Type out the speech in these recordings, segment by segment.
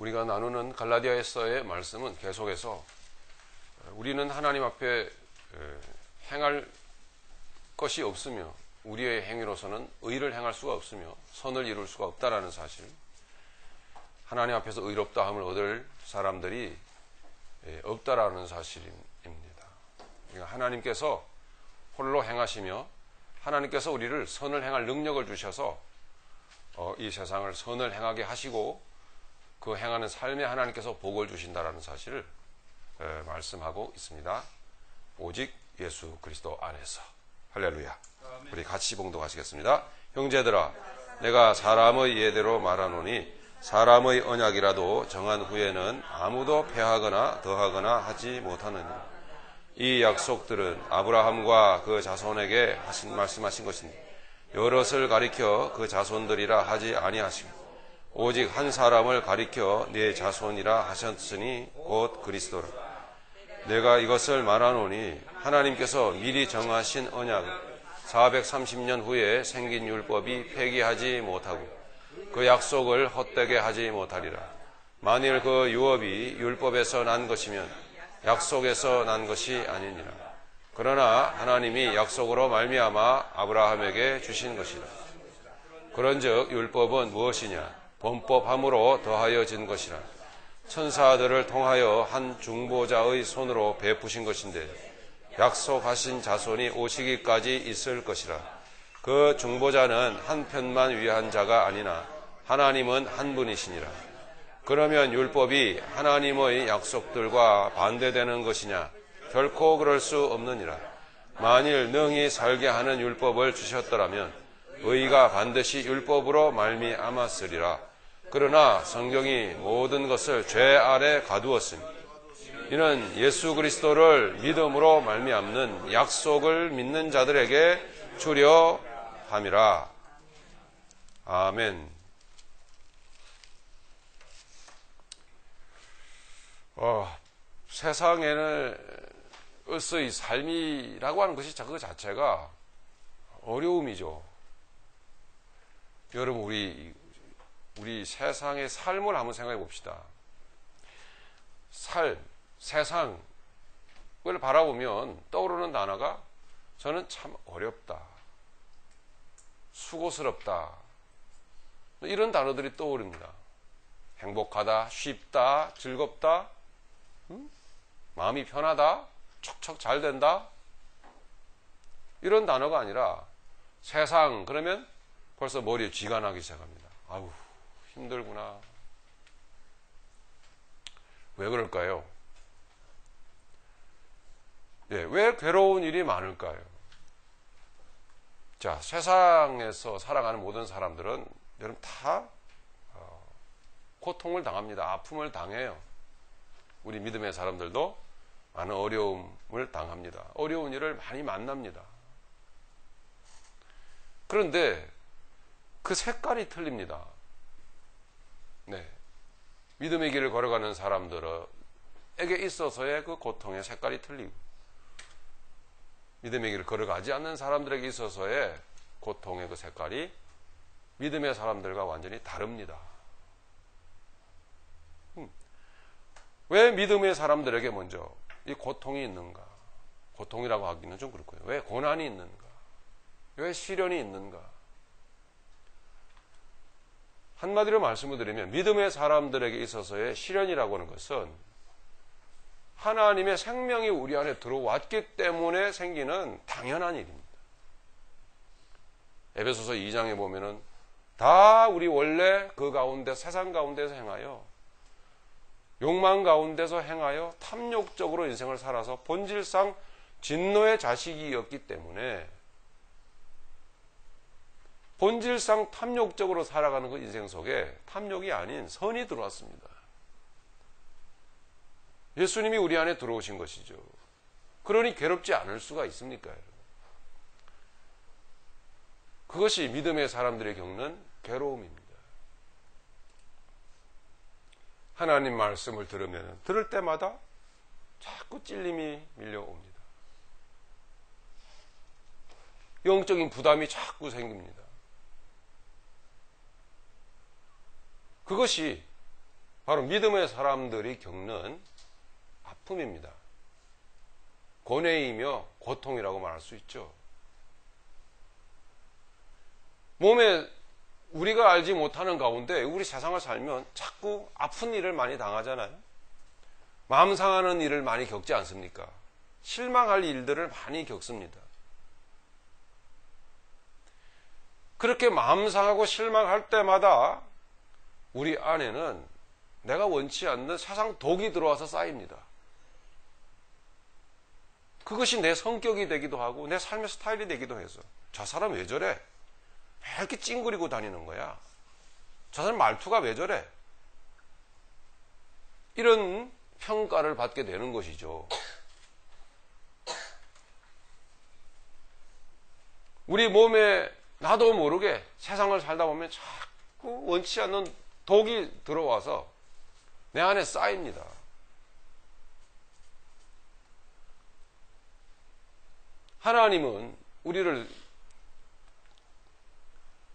우리가 나누는 갈라디아서의 말씀은 계속해서 우리는 하나님 앞에 행할 것이 없으며 우리의 행위로서는 의를 행할 수가 없으며 선을 이룰 수가 없다라는 사실, 하나님 앞에서 의롭다 함을 얻을 사람들이 없다라는 사실입니다. 그러니까 하나님께서 홀로 행하시며 하나님께서 우리를 선을 행할 능력을 주셔서 이 세상을 선을 행하게 하시고 그 행하는 삶에 하나님께서 복을 주신다라는 사실을 말씀하고 있습니다. 오직 예수 그리스도 안에서. 할렐루야. 우리 같이 봉독하시겠습니다. 형제들아, 내가 사람의 예대로 말하노니 사람의 언약이라도 정한 후에는 아무도 폐하거나 더하거나 하지 못하느니라. 이 약속들은 아브라함과 그 자손에게 말씀하신 것인데 여럿을 가리켜 그 자손들이라 하지 아니하시고 오직 한 사람을 가리켜 네 자손이라 하셨으니 곧 그리스도라. 내가 이것을 말하노니 하나님께서 미리 정하신 언약을 430년 후에 생긴 율법이 폐기하지 못하고 그 약속을 헛되게 하지 못하리라. 만일 그 유업이 율법에서 난 것이면 약속에서 난 것이 아니니라. 그러나 하나님이 약속으로 말미암아 아브라함에게 주신 것이라. 그런즉 율법은 무엇이냐? 범법함으로 더하여진 것이라. 천사들을 통하여 한 중보자의 손으로 베푸신 것인데 약속하신 자손이 오시기까지 있을 것이라. 그 중보자는 한 편만 위한 자가 아니나 하나님은 한 분이시니라. 그러면 율법이 하나님의 약속들과 반대되는 것이냐? 결코 그럴 수 없느니라. 만일 능히 살게 하는 율법을 주셨더라면 의가 반드시 율법으로 말미암았으리라. 그러나 성경이 모든 것을 죄 아래 가두었으니 이는 예수 그리스도를 믿음으로 말미암는 약속을 믿는 자들에게 주려 함이라. 아멘. 세상에서의 삶이라고 하는 것이 그 자체가 어려움이죠. 여러분, 우리 세상의 삶을 한번 생각해 봅시다. 세상을 바라보면 떠오르는 단어가 저는 참 어렵다, 수고스럽다, 이런 단어들이 떠오릅니다. 행복하다, 쉽다, 즐겁다, 마음이 편하다, 척척 잘 된다, 이런 단어가 아니라 세상 그러면 벌써 머리에 쥐가 나기 시작합니다. 아우, 힘들구나. 왜 그럴까요? 왜 괴로운 일이 많을까요? 자, 세상에서 살아가는 모든 사람들은 여러분 다 고통을 당합니다. 아픔을 당해요. 우리 믿음의 사람들도 많은 어려움을 당합니다. 어려운 일을 많이 만납니다. 그런데 그 색깔이 틀립니다. 믿음의 길을 걸어가는 사람들에게 있어서의 그 고통의 색깔이 틀리고 믿음의 길을 걸어가지 않는 사람들에게 있어서의 고통의 그 색깔이 믿음의 사람들과 완전히 다릅니다. 왜 믿음의 사람들에게 먼저 이 고통이 있는가? 고통이라고 하기는 좀 그렇고요. 왜 고난이 있는가? 왜 시련이 있는가? 한마디로 말씀을 드리면 믿음의 사람들에게 있어서의 시련이라고 하는 것은 하나님의 생명이 우리 안에 들어왔기 때문에 생기는 당연한 일입니다. 에베소서 2장에 보면은 다 우리 원래 그 가운데 세상 가운데서 행하여 욕망 가운데서 행하여 탐욕적으로 인생을 살아서 본질상 진노의 자식이었기 때문에 본질상 탐욕적으로 살아가는 그 인생 속에 탐욕이 아닌 선이 들어왔습니다. 예수님이 우리 안에 들어오신 것이죠. 그러니 괴롭지 않을 수가 있습니까, 여러분? 그것이 믿음의 사람들이 겪는 괴로움입니다. 하나님 말씀을 들을 때마다 자꾸 찔림이 밀려옵니다. 영적인 부담이 자꾸 생깁니다. 그것이 바로 믿음의 사람들이 겪는 아픔입니다. 고뇌이며 고통이라고 말할 수 있죠. 몸에 우리가 알지 못하는 가운데 우리 세상을 살면 자꾸 아픈 일을 많이 당하잖아요. 마음 상하는 일을 많이 겪지 않습니까? 실망할 일들을 많이 겪습니다. 그렇게 마음 상하고 실망할 때마다 우리 안에는 내가 원치 않는 세상 독이 들어와서 쌓입니다. 그것이 내 성격이 되기도 하고 내 삶의 스타일이 되기도 해서 저 사람 왜 저래? 왜 이렇게 찡그리고 다니는 거야? 저 사람 말투가 왜 저래? 이런 평가를 받게 되는 것이죠. 우리 몸에 나도 모르게 세상을 살다 보면 자꾸 원치 않는 독이 들어와서 내 안에 쌓입니다. 하나님은 우리를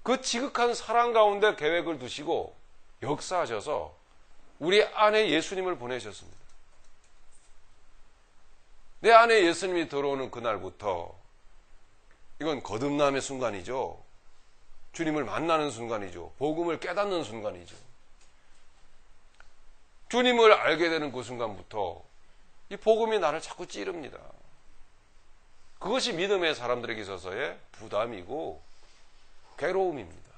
그 지극한 사랑 가운데 계획을 두시고 역사하셔서 우리 안에 예수님을 보내셨습니다. 내 안에 예수님이 들어오는 그날부터 이건 거듭남의 순간이죠. 주님을 만나는 순간이죠. 복음을 깨닫는 순간이죠. 주님을 알게 되는 그 순간부터 이 복음이 나를 자꾸 찌릅니다. 그것이 믿음의 사람들에게 있어서의 부담이고 괴로움입니다.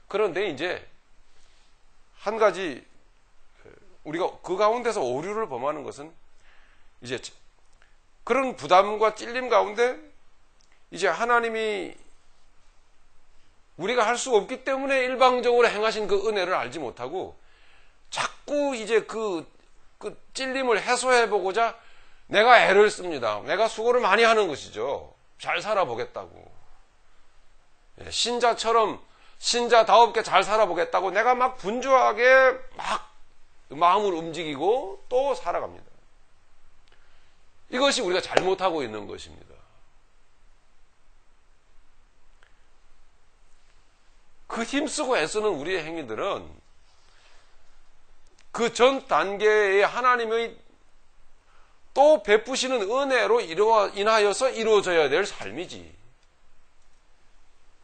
그런데 이제 한 가지 우리가 그 가운데서 오류를 범하는 것은 이제 그런 부담과 찔림 가운데 이제 하나님이 우리가 할 수 없기 때문에 일방적으로 행하신 그 은혜를 알지 못하고 자꾸 이제 그 찔림을 해소해보고자 내가 애를 씁니다. 내가 수고를 많이 하는 것이죠. 잘 살아보겠다고. 신자처럼 신자다웁게 잘 살아보겠다고 내가 막 분주하게 막 마음을 움직이고 또 살아갑니다. 이것이 우리가 잘못하고 있는 것입니다. 그 힘쓰고 애쓰는 우리의 행위들은 그 전 단계의 하나님의 또 베푸시는 은혜로 인하여서 이루어져야 될 삶이지.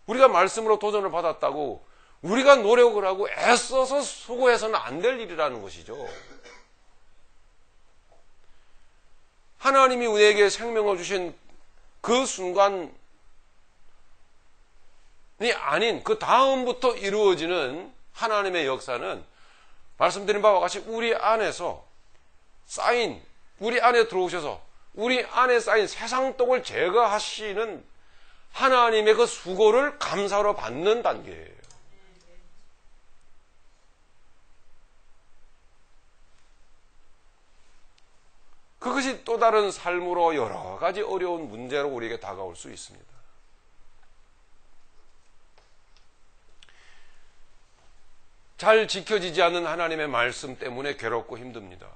우리가 말씀으로 도전을 받았다고 우리가 노력을 하고 애써서 수고해서는 안 될 일이라는 것이죠. 하나님이 우리에게 생명을 주신 그 순간이 아닌 그 다음부터 이루어지는 하나님의 역사는 말씀드린 바와 같이 우리 안에서 쌓인, 우리 안에 들어오셔서 우리 안에 쌓인 세상 독을 제거하시는 하나님의 그 수고를 감사로 받는 단계예요. 그것이 또 다른 삶으로 여러 가지 어려운 문제로 우리에게 다가올 수 있습니다. 잘 지켜지지 않는 하나님의 말씀 때문에 괴롭고 힘듭니다.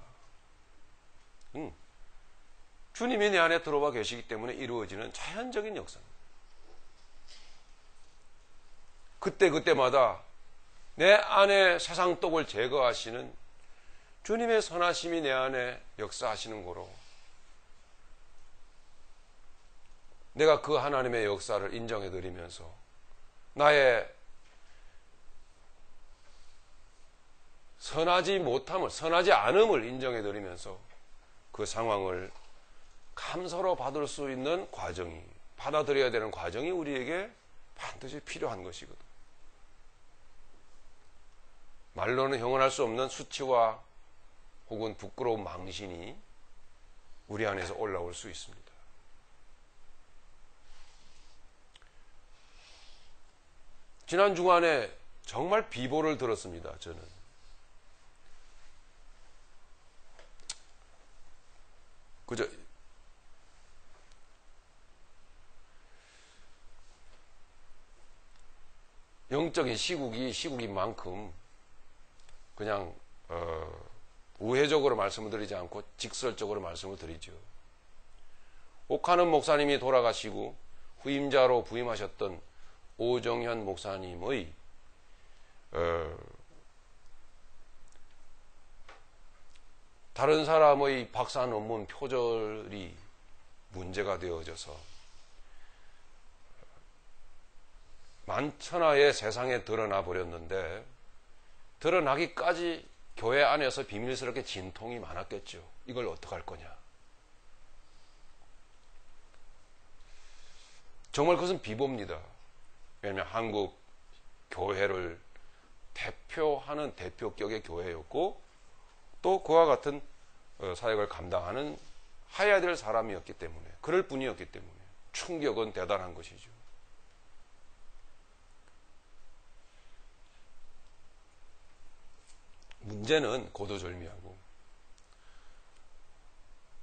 주님이 내 안에 들어와 계시기 때문에 이루어지는 자연적인 역사입니다. 그때마다 내 안에 세상 독을 제거하시는 주님의 선하심이 내 안에 역사하시는 거로 내가 그 하나님의 역사를 인정해드리면서 나의 선하지 않음을 인정해드리면서 그 상황을 감사로 받을 수 있는 과정이, 받아들여야 되는 과정이 우리에게 반드시 필요한 것이거든. 말로는 형언할 수 없는 수치와 혹은 부끄러운 망신이 우리 안에서 올라올 수 있습니다. 지난 주간에 정말 비보를 들었습니다. 저는. 그죠? 영적인 시국인 만큼 그냥 우회적으로 말씀을 드리지 않고 직설적으로 말씀을 드리죠. 옥하는 목사님이 돌아가시고 후임자로 부임하셨던 오정현 목사님의 다른 사람의 박사 논문 표절이 문제가 되어져서 만천하에 세상에 드러나 버렸는데, 드러나기까지 교회 안에서 비밀스럽게 진통이 많았겠죠. 이걸 어떡할 거냐. 정말 그것은 비보입니다. 왜냐하면 한국 교회를 대표하는 대표격의 교회였고, 또 그와 같은 사역을 감당하는 하여야 될 사람이었기 때문에, 그럴 뿐이었기 때문에 충격은 대단한 것이죠. 문제는 고도절미하고,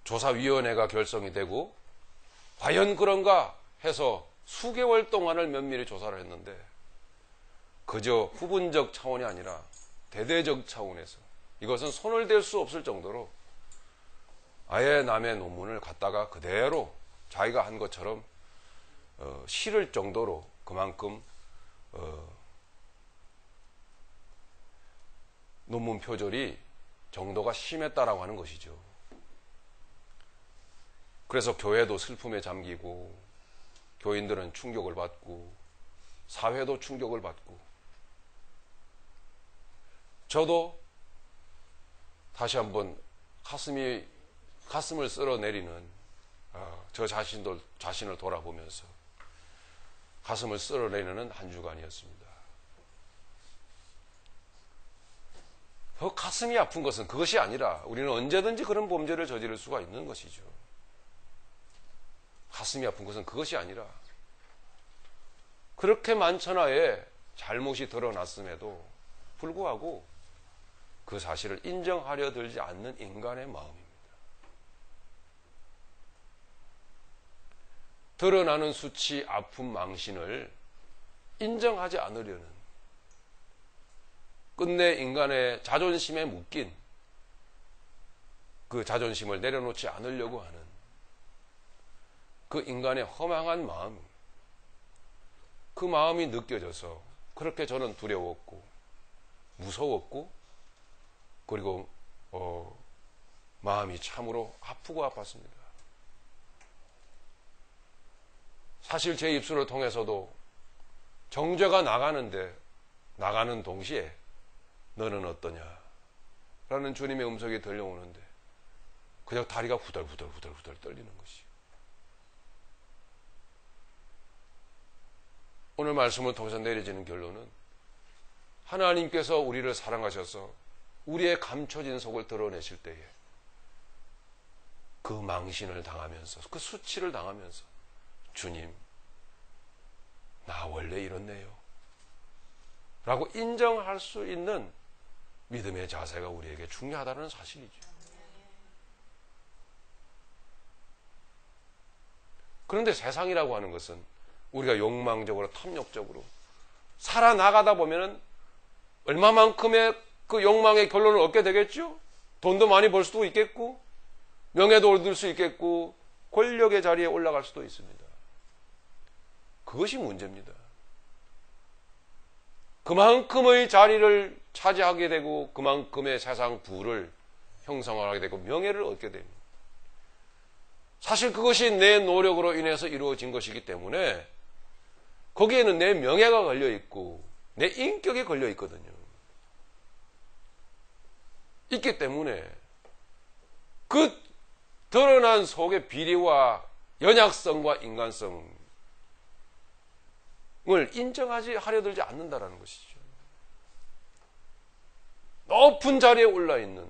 조사위원회가 결성이 되고 과연 그런가 해서 수개월 동안을 면밀히 조사를 했는데, 그저 부분적 차원이 아니라 대대적 차원에서 이것은 손을 댈 수 없을 정도로 아예 남의 논문을 갖다가 그대로 자기가 한 것처럼 실을 정도로 그만큼 논문 표절이 정도가 심했다라고 하는 것이죠. 그래서 교회도 슬픔에 잠기고, 교인들은 충격을 받고, 사회도 충격을 받고, 저도 다시 한번 가슴을 쓸어내리는, 저 자신을 돌아보면서 가슴을 쓸어내리는 한 주간이었습니다. 더 가슴이 아픈 것은 그것이 아니라, 우리는 언제든지 그런 범죄를 저지를 수가 있는 것이죠. 가슴이 아픈 것은 그것이 아니라, 그렇게 만천하에 잘못이 드러났음에도 불구하고 그 사실을 인정하려 들지 않는 인간의 마음입니다. 드러나는 수치, 아픔, 망신을 인정하지 않으려는, 끝내 인간의 자존심에 묶인 그 자존심을 내려놓지 않으려고 하는 그 인간의 허망한 마음, 그 마음이 느껴져서 그렇게 저는 두려웠고 무서웠고, 그리고 마음이 참으로 아프고 아팠습니다. 사실 제 입술을 통해서도 정죄가 나가는 동시에 너는 어떠냐 라는 주님의 음성이 들려오는데, 그냥 다리가 후덜후덜 떨리는 것이요. 오늘 말씀을 통해서 내려지는 결론은, 하나님께서 우리를 사랑하셔서 우리의 감춰진 속을 드러내실 때에 그 망신을 당하면서, 그 수치를 당하면서, 주님, 나 원래 이렇네요 라고 인정할 수 있는 믿음의 자세가 우리에게 중요하다는 사실이죠. 그런데 세상이라고 하는 것은 우리가 욕망적으로, 탐욕적으로 살아나가다 보면은 얼마만큼의 그 욕망의 결론을 얻게 되겠죠? 돈도 많이 벌 수도 있겠고, 명예도 얻을 수 있겠고, 권력의 자리에 올라갈 수도 있습니다. 그것이 문제입니다. 그만큼의 자리를 차지하게 되고, 그만큼의 세상 부를 형성하게 되고, 명예를 얻게 됩니다. 사실 그것이 내 노력으로 인해서 이루어진 것이기 때문에 거기에는 내 명예가 걸려있고 내 인격이 걸려있거든요. 있기 때문에 그 드러난 속의 비리와 연약성과 인간성을 하려 들지 않는다는 것이죠. 높은 자리에 올라있는,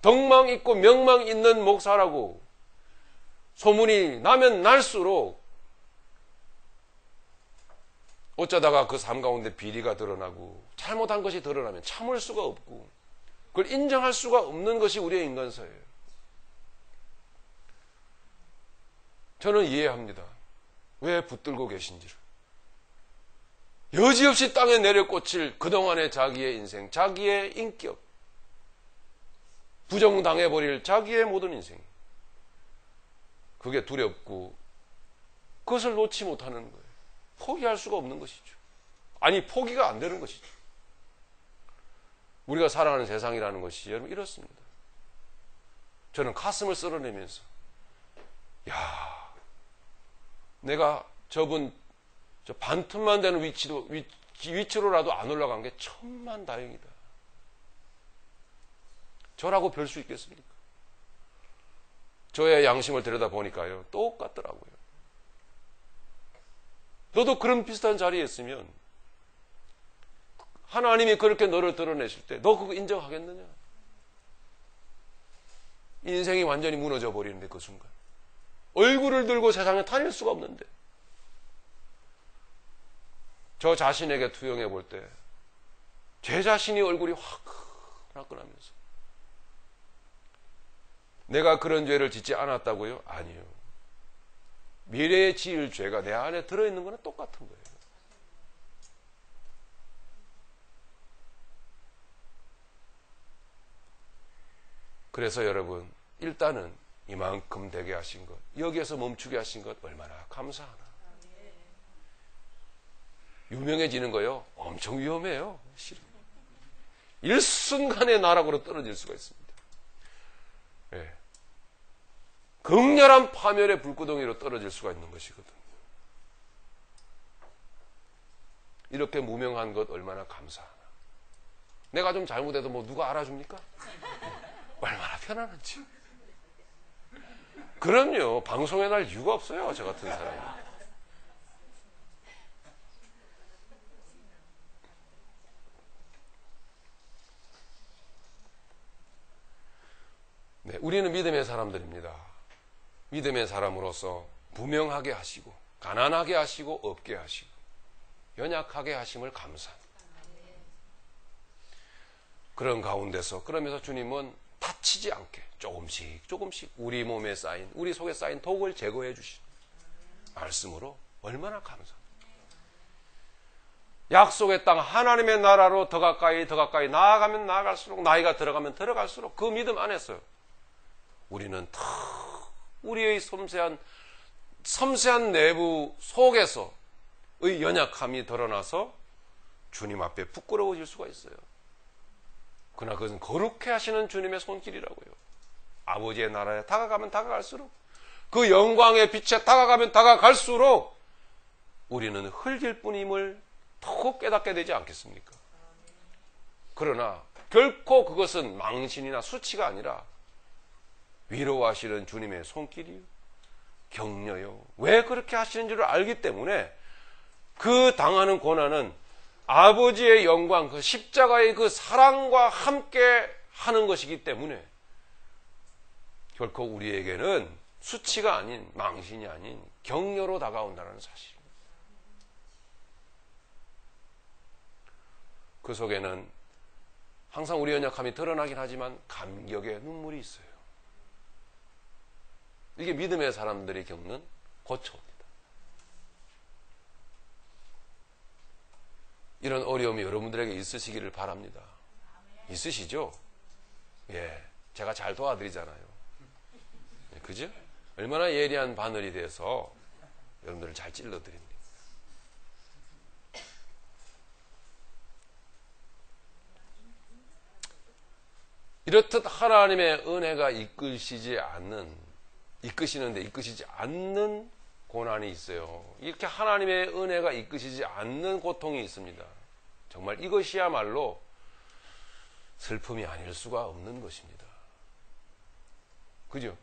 덕망 있고 명망 있는 목사라고 소문이 나면 날수록 어쩌다가 그 삶 가운데 비리가 드러나고 잘못한 것이 드러나면 참을 수가 없고 그걸 인정할 수가 없는 것이 우리의 인간사예요. 저는 이해합니다. 왜 붙들고 계신지를. 여지없이 땅에 내려꽂힐 그동안의 자기의 인생, 자기의 인격, 부정당해버릴 자기의 모든 인생, 그게 두렵고 그것을 놓지 못하는 거예요. 포기할 수가 없는 것이죠. 아니, 포기가 안 되는 것이죠. 우리가 살아가는 세상이라는 것이 여러분 이렇습니다. 저는 가슴을 쓸어내면서 야, 내가 저분 저 반틈만 되는 위치로라도 안 올라간 게 천만 다행이다. 저라고 별 수 있겠습니까? 저의 양심을 들여다보니까요, 똑같더라고요. 너도 그런 비슷한 자리에 있으면 하나님이 그렇게 너를 드러내실 때 너 그거 인정하겠느냐? 인생이 완전히 무너져 버리는데 그 순간 얼굴을 들고 세상에 다닐 수가 없는데 저 자신에게 투영해 볼 때 제 자신이 얼굴이 화끈화끈하면서 내가 그런 죄를 짓지 않았다고요? 아니요. 미래에 지을 죄가 내 안에 들어있는 거는 똑같은 거예요. 그래서 여러분, 일단은 이만큼 되게 하신 것, 여기에서 멈추게 하신 것 얼마나 감사하나. 유명해지는 거요, 엄청 위험해요. 실은. 일순간에 나락으로 떨어질 수가 있습니다. 예. 극렬한 파멸의 불구덩이로 떨어질 수가 있는 것이거든요. 이렇게 무명한 것 얼마나 감사하나. 내가 좀 잘못해도 뭐 누가 알아줍니까? 얼마나 편안한지. 그럼요. 방송에 날 이유가 없어요. 저 같은 사람은. 네, 우리는 믿음의 사람들입니다. 믿음의 사람으로서 무명하게 하시고 가난하게 하시고 없게 하시고 연약하게 하심을 감사합니다. 그런 가운데서 그러면서 주님은 다치지 않게 조금씩 우리 몸에 쌓인 우리 속에 쌓인 독을 제거해 주신 말씀으로 얼마나 감사합니다. 약속의 땅 하나님의 나라로 더 가까이 나아가면 나아갈수록 나이가 들어가면 들어갈수록 그 믿음 안에서 우리는 더 우리의 섬세한 내부 속에서의 연약함이 드러나서 주님 앞에 부끄러워질 수가 있어요. 그러나 그것은 거룩해 하시는 주님의 손길이라고요. 아버지의 나라에 다가가면 다가갈수록 그 영광의 빛에 다가가면 다가갈수록 우리는 흙일 뿐임을 더욱 깨닫게 되지 않겠습니까? 그러나 결코 그것은 망신이나 수치가 아니라 위로하시는 주님의 손길이요, 격려요. 왜 그렇게 하시는지를 알기 때문에 그 당하는 고난은 아버지의 영광, 그 십자가의 그 사랑과 함께 하는 것이기 때문에 결코 우리에게는 수치가 아닌, 망신이 아닌 격려로 다가온다는 사실. 그 속에는 항상 우리의 연약함이 드러나긴 하지만 감격의 눈물이 있어요. 이게 믿음의 사람들이 겪는 고초입니다. 이런 어려움이 여러분들에게 있으시기를 바랍니다. 있으시죠? 예, 제가 잘 도와드리잖아요. 그죠? 얼마나 예리한 바늘이 돼서 여러분들을 잘 찔러드립니다. 이렇듯 하나님의 은혜가 이끄시지 않는 고난이 있어요. 이렇게 하나님의 은혜가 이끄시지 않는 고통이 있습니다. 정말 이것이야말로 슬픔이 아닐 수가 없는 것입니다. 그죠?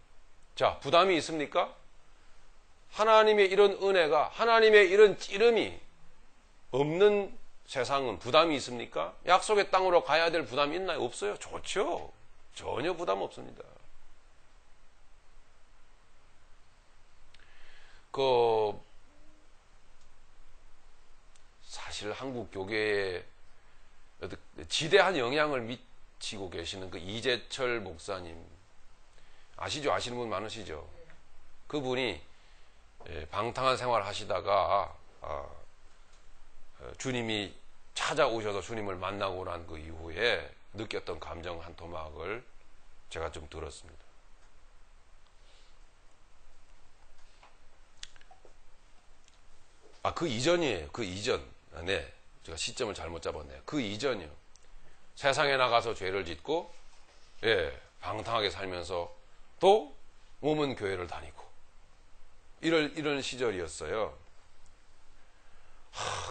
자, 부담이 있습니까? 하나님의 이런 은혜가, 하나님의 이런 찌름이 없는 세상은 부담이 있습니까? 약속의 땅으로 가야 될 부담이 있나요? 없어요. 좋죠. 전혀 부담 없습니다. 사실 한국 교계에 지대한 영향을 미치고 계시는 그 이재철 목사님 아시죠? 아시는 분 많으시죠? 그분이 방탕한 생활을 하시다가 주님이 찾아오셔서 주님을 만나고 난 그 이후에 느꼈던 감정 한 토막을 제가 좀 들었습니다. 그 이전이에요. 그 이전. 네. 제가 시점을 잘못 잡았네요. 그 이전이요. 세상에 나가서 죄를 짓고, 방탕하게 살면서 몸은 교회를 다니고 이런 시절이었어요.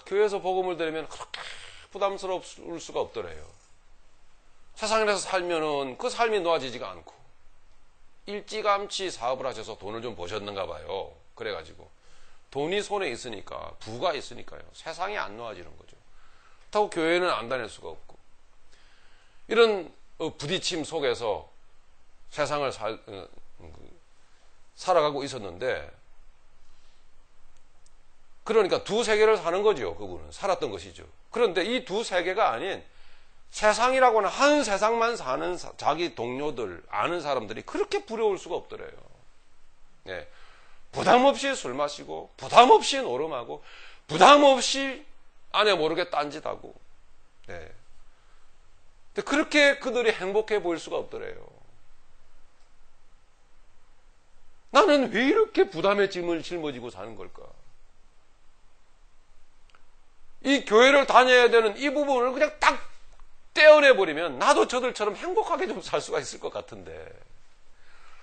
교회에서 복음을 들으면 그렇게 부담스러울 수가 없더래요. 세상에서 살면은 그 삶이 놓아지지가 않고 일찌감치 사업을 하셔서 돈을 좀 버셨는가 봐요. 그래가지고 돈이 손에 있으니까, 부가 있으니까요, 세상이 안 놓아지는 거죠. 그렇다고 교회는 안 다닐 수가 없고, 이런 부딪힘 속에서 세상을 살아가고 있었는데, 그러니까 두 세계를 사는 거죠. 그분은 살았던 것이죠. 그런데 이 두 세계가 아닌 세상이라고는 한 세상만 사는 자기 동료들, 아는 사람들이 그렇게 부러울 수가 없더래요. 네. 부담 없이 술 마시고, 부담 없이 노름하고, 부담 없이 아내 모르게 딴짓하고, 네. 근데 그렇게 그들이 행복해 보일 수가 없더래요. 나는 왜 이렇게 부담의 짐을 짊어지고 사는 걸까? 이 교회를 다녀야 되는 이 부분을 그냥 딱 떼어내버리면 나도 저들처럼 행복하게 좀 살 수가 있을 것 같은데,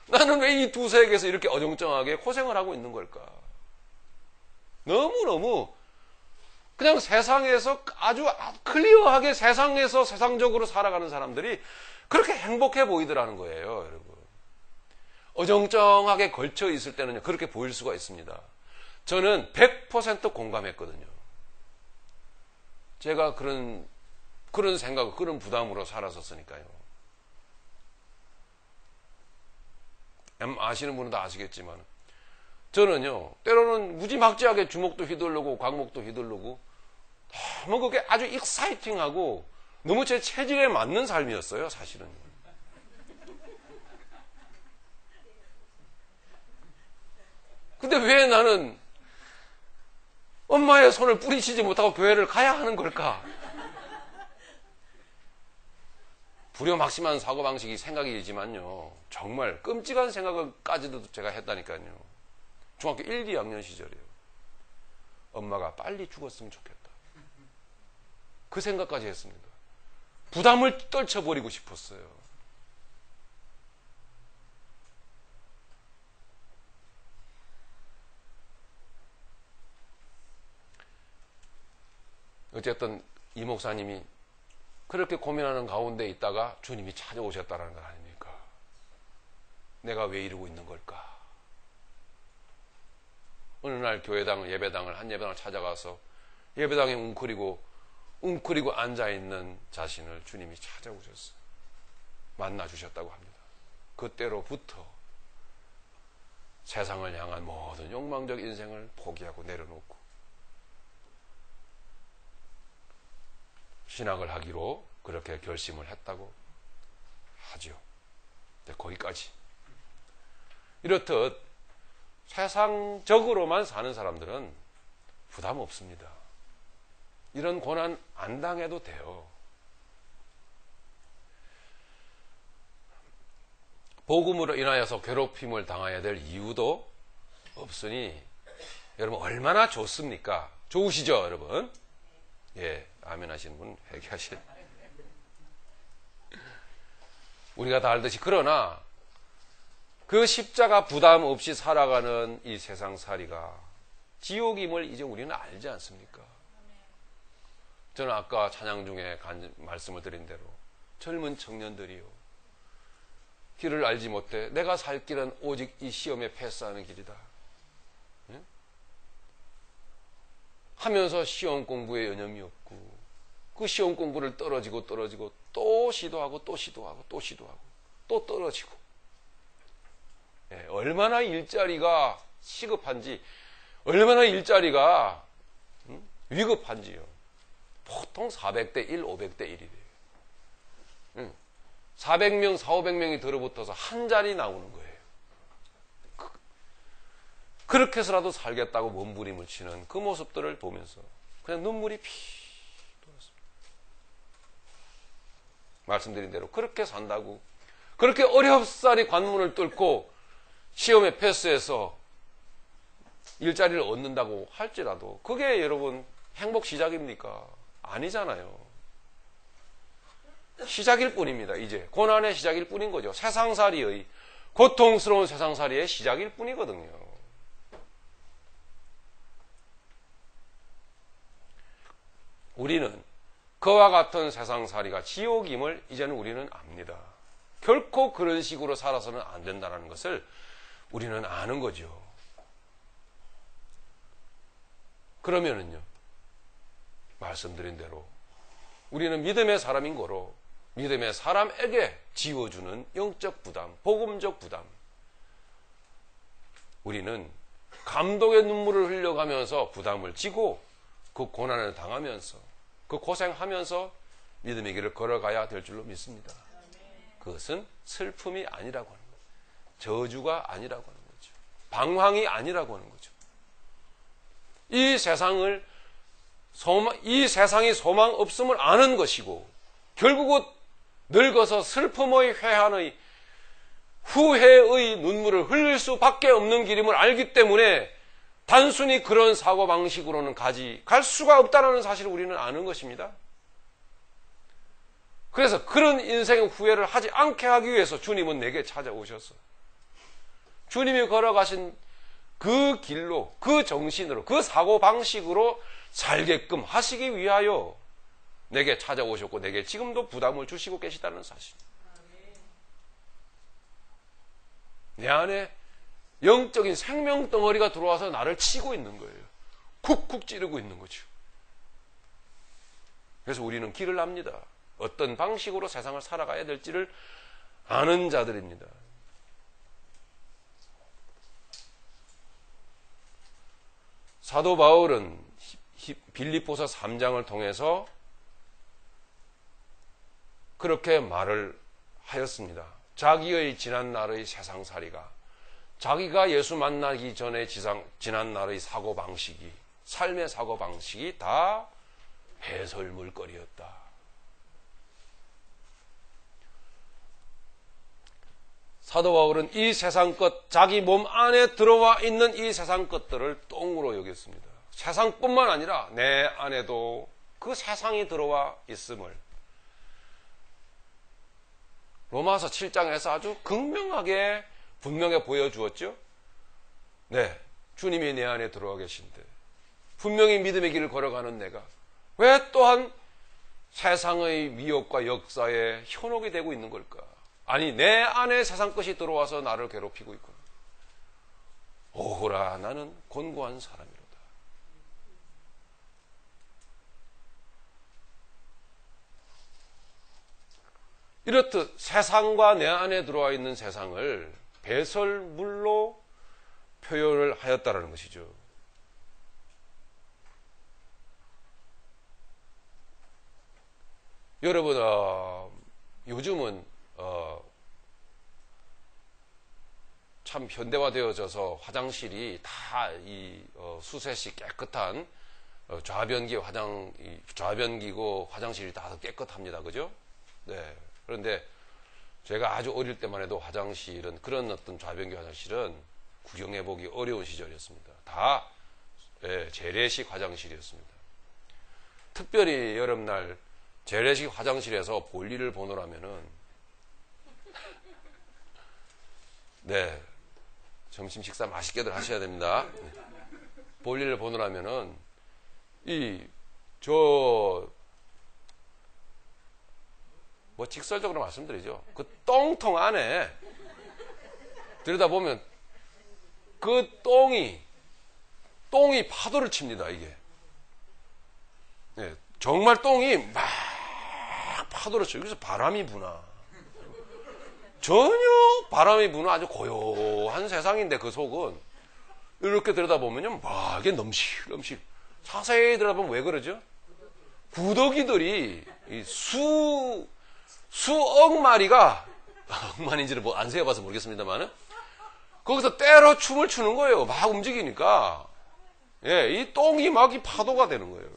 나는 왜 이 두 세계에서 이렇게 어정쩡하게 고생을 하고 있는 걸까? 너무너무 그냥 세상에서 아주 클리어하게 세상에서 세상적으로 살아가는 사람들이 그렇게 행복해 보이더라는 거예요, 여러분. 어정쩡하게 걸쳐 있을 때는요, 그렇게 보일 수가 있습니다. 저는 100% 공감했거든요. 제가 그런 생각, 그런 부담으로 살았었으니까요. 아시는 분은 다 아시겠지만, 저는요, 때로는 무지막지하게 주먹도 휘두르고 광목도 휘두르고 너무 그게 아주 익사이팅하고 너무 제 체질에 맞는 삶이었어요, 사실은. 근데 왜 나는 엄마의 손을 뿌리치지 못하고 교회를 가야 하는 걸까? 불효막심한 사고방식이 생각이지만요, 정말 끔찍한 생각까지도 제가 했다니까요. 중학교 1, 2학년 시절이에요. 엄마가 빨리 죽었으면 좋겠다. 그 생각까지 했습니다. 부담을 떨쳐버리고 싶었어요. 어쨌든 이 목사님이 그렇게 고민하는 가운데 있다가 주님이 찾아오셨다는 것 아닙니까? 내가 왜 이러고 있는 걸까? 어느 날 한 예배당을 찾아가서 예배당에 웅크리고 앉아있는 자신을 주님이 찾아오셨어요. 만나주셨다고 합니다. 그때로부터 세상을 향한 모든 욕망적 인생을 포기하고 내려놓고 신학을 하기로 그렇게 결심을 했다고 하죠. 거기까지. 이렇듯 세상적으로만 사는 사람들은 부담 없습니다. 이런 고난 안 당해도 돼요. 복음으로 인하여서 괴롭힘을 당해야 될 이유도 없으니 여러분 얼마나 좋습니까? 좋으시죠, 여러분? 예, 아멘 하시는 분 회개하실. 우리가 다 알듯이, 그러나 그 십자가 부담 없이 살아가는 이 세상살이가 지옥임을 이제 우리는 알지 않습니까? 저는 아까 찬양 중에 말씀을 드린 대로 젊은 청년들이요, 길을 알지 못해 내가 살 길은 오직 이 시험에 패스하는 길이다, 예? 하면서 시험 공부에 여념이 없고 그 시험 공부를 떨어지고 또 시도하고 또 떨어지고, 예, 얼마나 일자리가 시급한지, 얼마나 일자리가 위급한지요. 보통 400대 1, 500대 1이래요. 400명, 400명이 들어붙어서 한 자리 나오는 거예요. 그렇게 해서라도 살겠다고 몸부림을 치는 그 모습들을 보면서 그냥 눈물이 피 돌았습니다. 말씀드린 대로 그렇게 산다고, 그렇게 어렵사리 관문을 뚫고 시험에 패스해서 일자리를 얻는다고 할지라도 그게 여러분 행복 시작입니까? 아니잖아요. 시작일 뿐입니다. 이제 고난의 시작일 뿐인 거죠. 세상살이의 고통스러운 세상살이의 시작일 뿐이거든요. 우리는 그와 같은 세상살이가 지옥임을 이제는 우리는 압니다. 결코 그런 식으로 살아서는 안 된다는 것을 우리는 아는 거죠. 그러면은요, 말씀드린 대로 우리는 믿음의 사람인 거로 믿음의 사람에게 지워주는 영적 부담, 복음적 부담, 우리는 감동의 눈물을 흘려가면서 부담을 지고 그 고난을 당하면서 그 고생하면서 믿음의 길을 걸어가야 될 줄로 믿습니다. 그것은 슬픔이 아니라고 하는 거죠. 저주가 아니라고 하는 거죠. 방황이 아니라고 하는 거죠. 이 세상이 소망 없음을 아는 것이고, 결국은 늙어서 슬픔의 회한의 후회의 눈물을 흘릴 수밖에 없는 길임을 알기 때문에 단순히 그런 사고방식으로는 갈 수가 없다는 사실을 우리는 아는 것입니다. 그래서 그런 인생의 후회를 하지 않게 하기 위해서 주님은 내게 찾아오셨어요. 주님이 걸어가신 그 길로, 그 정신으로, 그 사고방식으로 살게끔 하시기 위하여 내게 찾아오셨고 내게 지금도 부담을 주시고 계시다는 사실. 내 안에 영적인 생명 덩어리가 들어와서 나를 치고 있는 거예요. 쿡쿡 찌르고 있는 거죠. 그래서 우리는 길을 압니다. 어떤 방식으로 세상을 살아가야 될지를 아는 자들입니다. 사도 바울은 빌립보서 3장을 통해서 그렇게 말을 하였습니다. 자기의 지난날의 세상살이가, 자기가 예수 만나기 전에 지난날의 사고방식이, 삶의 사고방식이 다 배설물거리였다. 사도 바울은 이 세상 것, 자기 몸 안에 들어와 있는 이 세상 것들을 똥으로 여겼습니다. 세상뿐만 아니라 내 안에도 그 세상이 들어와 있음을 로마서 7장에서 아주 극명하게 분명히 보여주었죠. 네, 주님이 내 안에 들어와 계신데 분명히 믿음의 길을 걸어가는 내가 왜 또한 세상의 미혹과 역사에 현혹이 되고 있는 걸까? 아니, 내 안에 세상 것이 들어와서 나를 괴롭히고 있구나. 오호라, 나는 곤고한 사람이로다. 이렇듯 세상과 내 안에 들어와 있는 세상을 배설물로 표현을 하였다라는 것이죠. 여러분, 요즘은 참 현대화되어져서 화장실이 다 수세식 깨끗한 좌변기고 화장실이 다 깨끗합니다. 그죠? 네. 그런데 제가 아주 어릴 때만 해도 화장실은, 그런 어떤 좌변기 화장실은 구경해보기 어려운 시절이었습니다. 다 재래식 화장실이었습니다. 특별히 여름날 재래식 화장실에서 볼일을 보느라면은, 네, 점심 식사 맛있게들 하셔야 됩니다. 볼일을 보느라면은 직설적으로 말씀드리죠. 그 똥통 안에 들여다보면 그 똥이 파도를 칩니다, 이게. 네, 정말 똥이 막 파도를 쳐요. 그래서 바람이 부나. 전혀 바람이 부는 아주 고요한 세상인데 그 속은 이렇게 들여다보면요, 막 이게 넘실넘실. 자세히 들여다보면 왜 그러죠? 구더기들이 수억 마리가, 억만인지는 안 세어봐서 모르겠습니다만은, 거기서 때로 춤을 추는 거예요. 막 움직이니까. 예, 이 똥이 막 이 파도가 되는 거예요.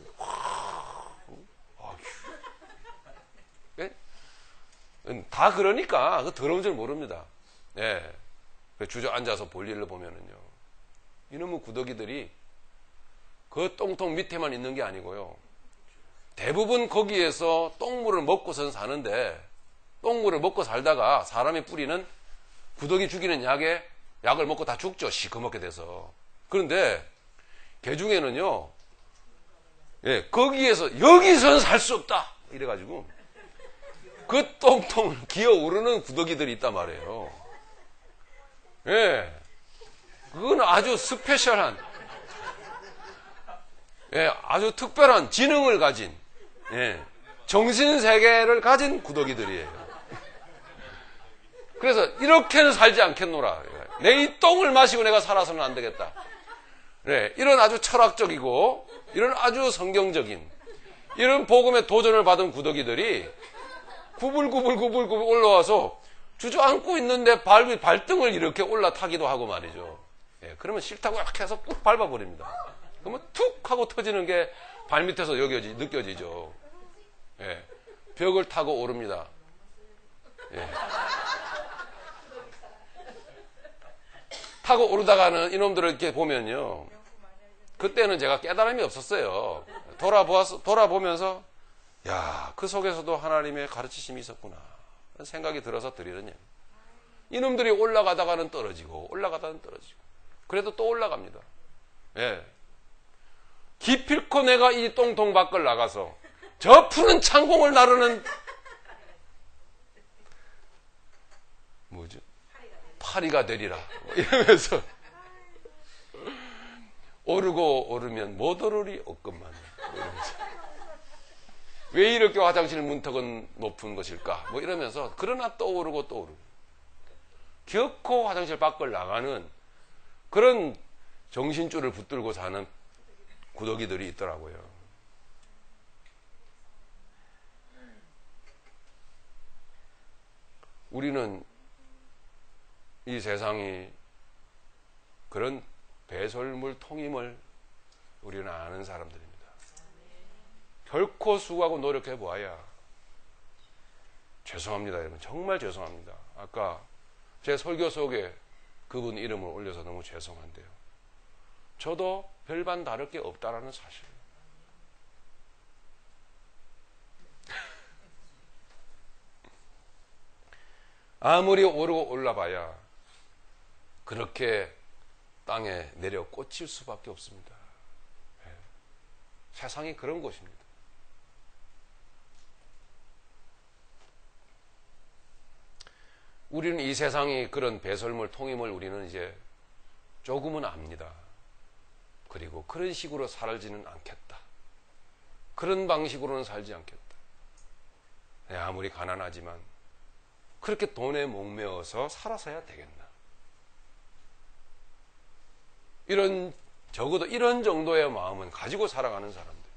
예? 다 그러니까 그 더러운 줄 모릅니다. 예. 주저앉아서 볼 일을 보면은요, 이놈의 구더기들이 그 똥통 밑에만 있는 게 아니고요, 대부분 거기에서 똥물을 먹고선 사는데, 똥물을 먹고 살다가 사람이 뿌리는 구더기 죽이는 약을 먹고 다 죽죠. 시커멓게 돼서. 그런데 개 중에는요, 거기에서 여기선 살 수 없다 이래가지고 그 똥통을 기어오르는 구더기들이 있단 말이에요. 그건 아주 스페셜한, 아주 특별한 지능을 가진, 정신세계를 가진 구더기들이에요. 그래서 이렇게는 살지 않겠노라. 내 이 똥을 마시고 내가 살아서는 안 되겠다. 이런 아주 철학적이고 이런 아주 성경적인 이런 복음의 도전을 받은 구더기들이 구불구불 올라와서 주저앉고 있는데 발등을 이렇게 올라타기도 하고 말이죠. 그러면 싫다고 이렇게 해서 꾹 밟아버립니다. 그러면 툭 하고 터지는 게 발밑에서 느껴지죠. 벽을 타고 오릅니다. 타고 오르다가는 이놈들을 이렇게 보면요. 그때는 제가 깨달음이 없었어요. 돌아보면서, 야, 그 속에서도 하나님의 가르치심이 있었구나. 생각이 들어서 드리는 얘기. 이놈들이 올라가다가는 떨어지고, 올라가다가는 떨어지고. 그래도 또 올라갑니다. 기필코 내가 이 똥통 밖을 나가서 저 푸른 창공을 나르는, 뭐죠? 파리가 되리라. 이러면서 오르고 오르면 못 오르리 없건만. 왜 이렇게 화장실 문턱은 높은 것일까? 뭐 이러면서 그러나 또 오르고 또 오르고 결코 화장실 밖을 나가는 그런 정신줄을 붙들고 사는 구더기들이 있더라고요. 우리는 이 세상이 그런 배설물 통임을 우리는 아는 사람들입니다. 결코 수고하고 노력해 보아야 죄송합니다, 여러분. 정말 죄송합니다. 아까 제 설교 속에 그분 이름을 올려서 너무 죄송한데요. 저도 별반 다를 게 없다라는 사실. 아무리 오르고 올라봐야 그렇게 땅에 내려 꽂힐 수밖에 없습니다. 세상이 그런 곳입니다. 우리는 이 세상이 그런 배설물 통임을 우리는 이제 조금은 압니다. 그리고 그런 식으로 살지는 않겠다. 그런 방식으로는 살지 않겠다. 아무리 가난하지만 그렇게 돈에 목매어서 살아서야 되겠나. 적어도 이런 정도의 마음은 가지고 살아가는 사람들.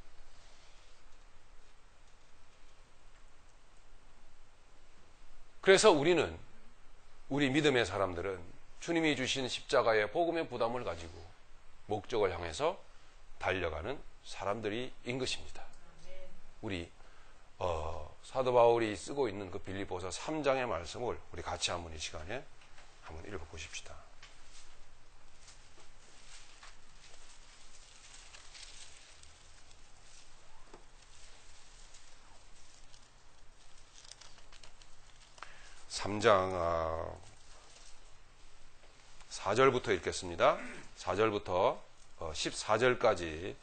그래서 우리 믿음의 사람들은 주님이 주신 십자가의 복음의 부담을 가지고 목적을 향해서 달려가는 사람들인 것입니다. 우리 사도 바울이 쓰고 있는 그 빌립보서 3장의 말씀을 우리 같이 한번 이 시간에 한번 읽어보십시다. 삼 장 4절부터 읽겠습니다. 4절부터 14절까지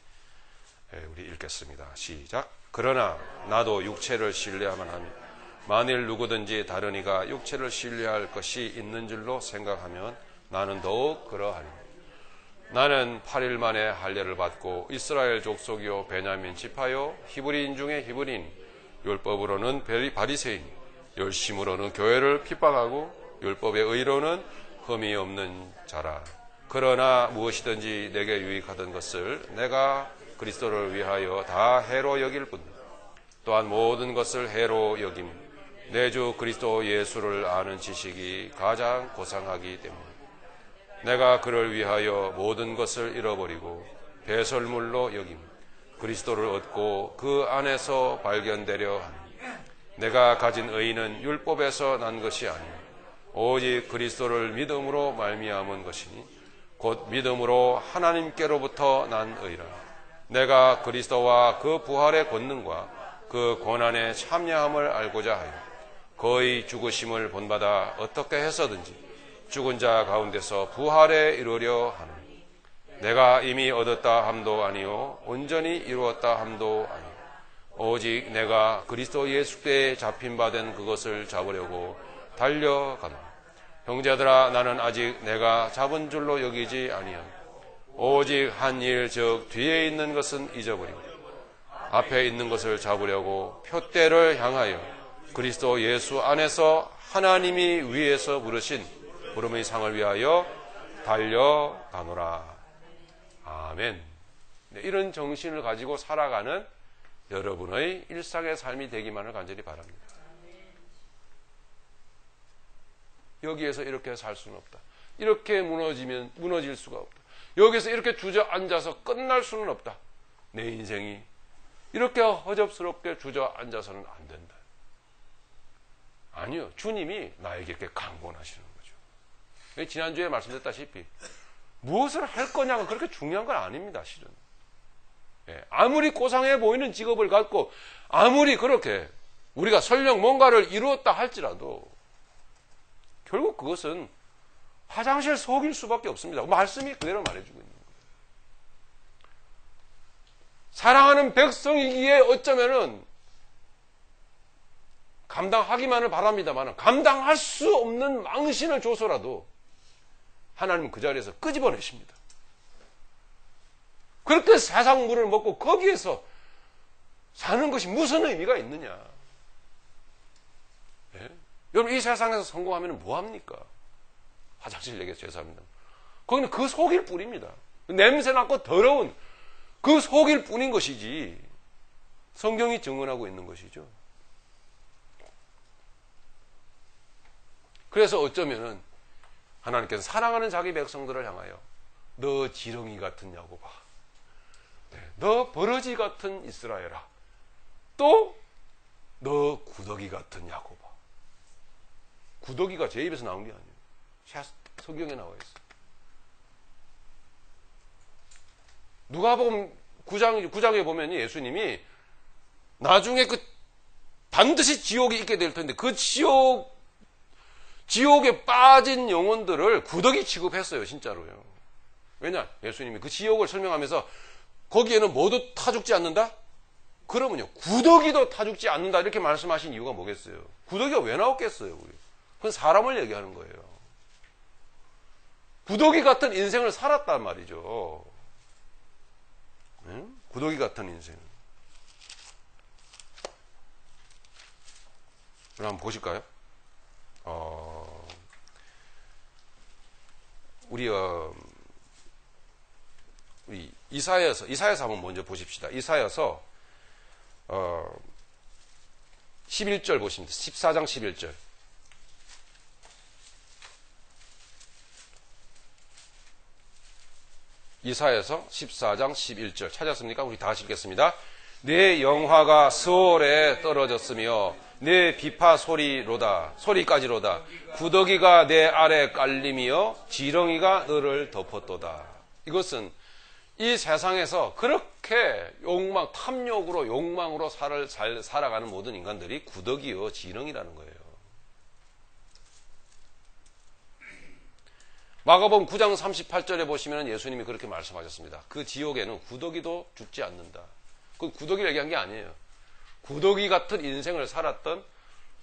우리 읽겠습니다. 시작. 그러나 나도 육체를 신뢰하만 하며 만일 누구든지 다른 이가 육체를 신뢰할 것이 있는 줄로 생각하면 나는 더욱 그러하니 나는 8일 만에 할례를 받고 이스라엘 족속이요 베냐민 지파요 히브리인 중에 히브리인 율법으로는 바리새인 열심으로는 교회를 핍박하고 율법의 의로는 흠이 없는 자라. 그러나 무엇이든지 내게 유익하던 것을 내가 그리스도를 위하여 다 해로 여길 뿐 또한 모든 것을 해로 여김 내 주 그리스도 예수를 아는 지식이 가장 고상하기 때문에 내가 그를 위하여 모든 것을 잃어버리고 배설물로 여김 그리스도를 얻고 그 안에서 발견되려 하니 내가 가진 의는 율법에서 난 것이 아니요 오직 그리스도를 믿음으로 말미암은 것이니 곧 믿음으로 하나님께로부터 난 의라. 내가 그리스도와 그 부활의 권능과 그 고난의 참여함을 알고자 하여 거의 죽으심을 본받아 어떻게 해서든지 죽은 자 가운데서 부활에 이르려 하는 내가 이미 얻었다 함도 아니요 온전히 이루었다 함도 아니요 오직 내가 그리스도 예수께 잡힌 바 된 그것을 잡으려고 달려가노라. 형제들아 나는 아직 내가 잡은 줄로 여기지 아니함. 오직 한 일 즉 뒤에 있는 것은 잊어버리고 앞에 있는 것을 잡으려고 표대를 향하여 그리스도 예수 안에서 하나님이 위에서 부르신 부름의 상을 위하여 달려가노라. 아멘. 이런 정신을 가지고 살아가는 여러분의 일상의 삶이 되기만을 간절히 바랍니다. 여기에서 이렇게 살 수는 없다. 이렇게 무너질 수가 없다. 여기서 이렇게 주저앉아서 끝날 수는 없다. 내 인생이 이렇게 허접스럽게 주저앉아서는 안 된다. 아니요. 주님이 나에게 이렇게 강권하시는 거죠. 지난주에 말씀드렸다시피 무엇을 할 거냐가 그렇게 중요한 건 아닙니다. 실은. 아무리 고상해 보이는 직업을 갖고 아무리 그렇게 우리가 설령 뭔가를 이루었다 할지라도 결국 그것은 화장실 속일 수밖에 없습니다. 말씀이 그대로 말해주고 있는 거예요. 사랑하는 백성이기에 어쩌면은 감당하기만을 바랍니다만 감당할 수 없는 망신을 줘서라도 하나님은 그 자리에서 끄집어내십니다. 그렇게 세상 물을 먹고 거기에서 사는 것이 무슨 의미가 있느냐? 예? 여러분 이 세상에서 성공하면 뭐합니까? 화장실 내겠죠. 죄송합니다. 거기는 그 속일 뿐입니다. 냄새나고 더러운 그 속일 뿐인 것이지 성경이 증언하고 있는 것이죠. 그래서 어쩌면은 하나님께서 사랑하는 자기 백성들을 향하여 너 지렁이 같은 야곱아, 너 버러지 같은 이스라엘아, 또 너 구더기 같은 야곱아. 구더기가 제 입에서 나온 게 아니에요. 성경에 나와 있어요. 누가복음 9장에 보면 예수님이 나중에 그 반드시 지옥에 있게 될 텐데 그 지옥에 빠진 영혼들을 구더기 취급했어요. 진짜로요. 왜냐? 예수님이 그 지옥을 설명하면서 거기에는 모두 타 죽지 않는다? 그러면요. 구더기도 타 죽지 않는다. 이렇게 말씀하신 이유가 뭐겠어요? 구더기가 왜 나왔겠어요? 그건 사람을 얘기하는 거예요. 구더기 같은 인생을 살았단 말이죠. 응? 구더기 같은 인생. 그럼 한번 보실까요? 우리 이사야서 한번 먼저 보십시다. 이사야서 11절 보십니다. 14장 11절. 이사야서 14장 11절 찾았습니까? 우리 다 같이 읽겠습니다. 내 영화가 스올에 떨어졌으며 내 비파 소리까지로다. 구더기가 내 아래 깔림이여 지렁이가 너를 덮었도다. 이것은 이 세상에서 그렇게 탐욕으로 욕망으로 살아가는 모든 인간들이 구더기요 지렁이라는 거예요. 마가복음 9장 38절에 보시면 예수님이 그렇게 말씀하셨습니다. 그 지옥에는 구더기도 죽지 않는다. 그 구더기를 얘기한 게 아니에요. 구더기 같은 인생을 살았던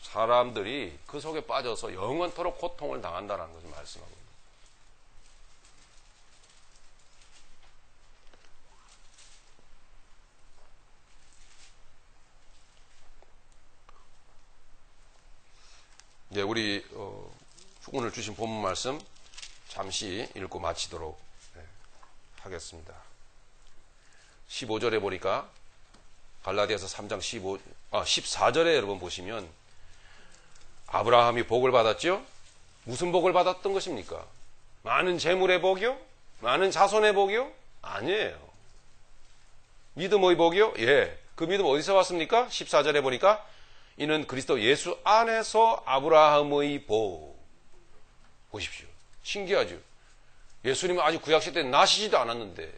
사람들이 그 속에 빠져서 영원토록 고통을 당한다는 것을 말씀하고 있습니다. 네, 우리 오늘 주신 본문 말씀 잠시 읽고 마치도록 하겠습니다. 15절에 보니까 갈라디아서 3장 14절에 여러분 보시면 아브라함이 복을 받았죠? 무슨 복을 받았던 것입니까? 많은 재물의 복이요? 많은 자손의 복이요? 아니에요. 믿음의 복이요? 예. 그 믿음 어디서 왔습니까? 14절에 보니까 이는 그리스도 예수 안에서 아브라함의 복. 보십시오. 신기하죠? 예수님은 아직 구약시대 때 나시지도 않았는데,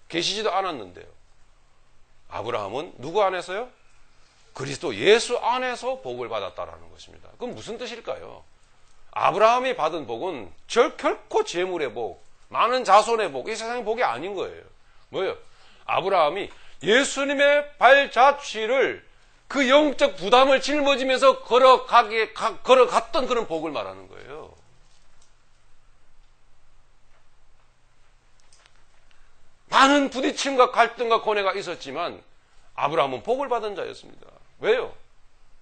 계시지도 않았는데요. 아브라함은 누구 안에서요? 그리스도 예수 안에서 복을 받았다라는 것입니다. 그건 무슨 뜻일까요? 아브라함이 받은 복은 결코 재물의 복, 많은 자손의 복, 이 세상의 복이 아닌 거예요. 뭐예요? 아브라함이 예수님의 발자취를 그 영적 부담을 짊어지면서 걸어갔던 그런 복을 말하는 거예요. 많은 부딪힘과 갈등과 고뇌가 있었지만 아브라함은 복을 받은 자였습니다. 왜요?